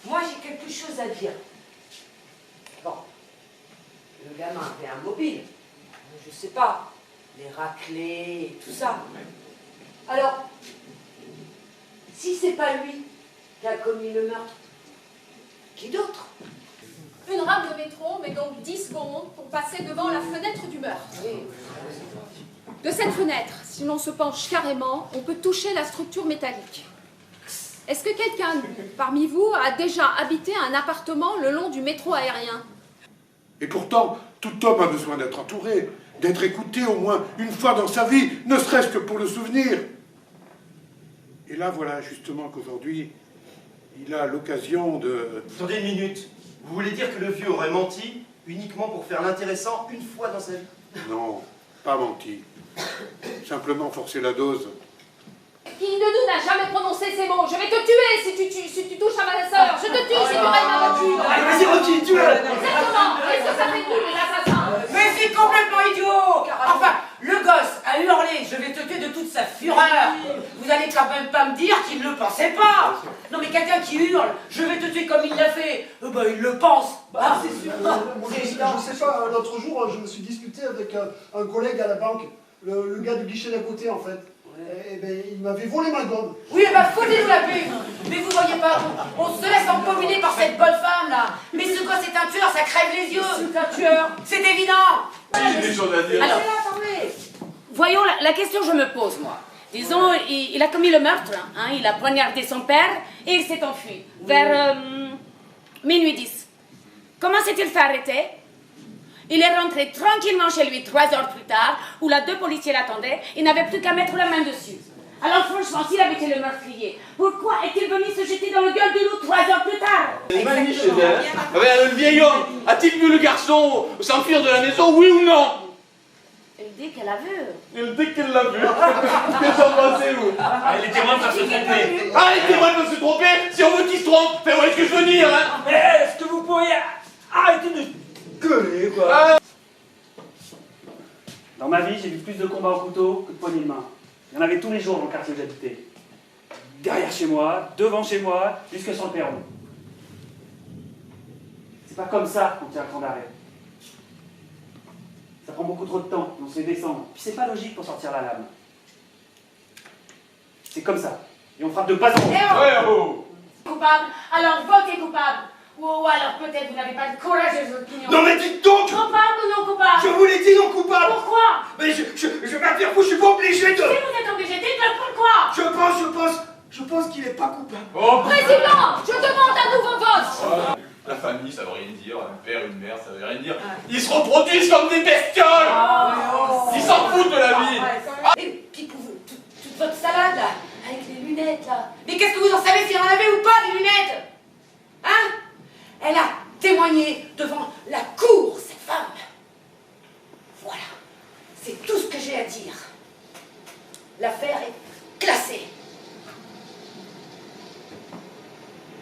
moi j'ai quelque chose à dire. Bon, le gamin avait un mobile, je sais pas, les raclés et tout ça. Alors, si c'est pas lui qui a commis le meurtre, qui d'autre? Une rame de métro met donc 10 secondes pour passer devant la fenêtre du meurtre. De cette fenêtre, si l'on se penche carrément, on peut toucher la structure métallique. Est-ce que quelqu'un parmi vous a déjà habité un appartement le long du métro aérien? Et pourtant, tout homme a besoin d'être entouré, d'être écouté au moins une fois dans sa vie, ne serait-ce que pour le souvenir. Et là, voilà justement qu'aujourd'hui, il a l'occasion de... Attendez une minute. Vous voulez dire que le vieux aurait menti uniquement pour faire l'intéressant une fois dans sa vie? Non, pas menti. Simplement forcer la dose. Qui de nous n'a jamais prononcé ces mots? Je vais te tuer si tu touches à ma sœur. Je te tue si tu rêves ma voiture. Allez, vas-y, Rocky, tue-le! Exactement. Qu'est-ce que ça fait de nous, les assassins? Mais c'est complètement idiot! Enfin, le gosse a hurlé, je vais te tuer de toute sa fureur. Vous allez quand même pas me dire qu'il ne le pensait pas. Non mais quelqu'un qui hurle, je vais te tuer comme il l'a fait, il le pense. Ah, c'est sûr. Moi, je sais pas, l'autre jour, je me suis discuté avec un collègue à la banque, le gars du guichet d'à côté en fait. Et ben, il m'avait volé ma gomme. Oui, foutez-nous la paix. Mais vous voyez pas, on se laisse embobiner par cette bonne femme là. Mais ce gosse est un tueur, ça crève les yeux. C'est un tueur. C'est évident. J'ai des choses à dire. Alors, voyons la question que je me pose, moi. Disons, il a commis le meurtre, hein, il a poignardé son père et il s'est enfui vers minuit 10. Comment s'est-il fait arrêter? Il est rentré tranquillement chez lui 3 heures plus tard, où là 2 policiers l'attendaient, il n'avait plus qu'à mettre la main dessus. Alors franchement, s'il avait été le meurtrier, pourquoi est-il venu se jeter dans le gueule du loup 3 heures plus tard? Le vieil homme, a-t-il vu le garçon s'enfuir de la maison, oui ou non? Elle dit qu'elle a vu. Elle dit qu'elle l'a vu. Qu'est-ce qu'on pensait, vous? Elle est témoin de se tromper. Ah, les témoins peuvent se tromper. Si on veut qu'ils se trompent, faites voir ce que je veux dire, hein. Est-ce que vous pourriez arrêter de gueuler, quoi? Dans ma vie, j'ai vu plus de combats au couteau que de poignées de main. Il y en avait tous les jours dans le quartier où j'habitais. Derrière chez moi, devant chez moi, jusque sur le perron. C'est pas comme ça qu'on tient un camp d'arrêt. Ça prend beaucoup trop de temps, on se fait descendre. Puis c'est pas logique pour sortir la lame. C'est comme ça. Et on frappe de pas en haut. Ouais, oh. Coupable, alors votez coupable. Ou alors peut-être vous n'avez pas de courage de votre opinion. Non mais dites donc! Coupable ou non coupable? Je vous l'ai dit non coupable! Pourquoi? Mais je vais pas dire vous, je suis pas obligé de... Si vous êtes obligé, dites-le pourquoi? Je pense qu'il est pas coupable. Oh. Président, je demande un nouveau vote. La famille, ça veut rien dire. Un père, une mère, ça veut rien dire. Ils se reproduisent comme des bestioles. Ils s'en foutent de la vie. Et puis pour vous, toute votre salade là, avec les lunettes là. Mais qu'est-ce que vous en savez s'il en avait ou pas des lunettes? Hein? Elle a témoigné devant la cour, cette femme. Voilà, c'est tout ce que j'ai à dire. L'affaire est classée.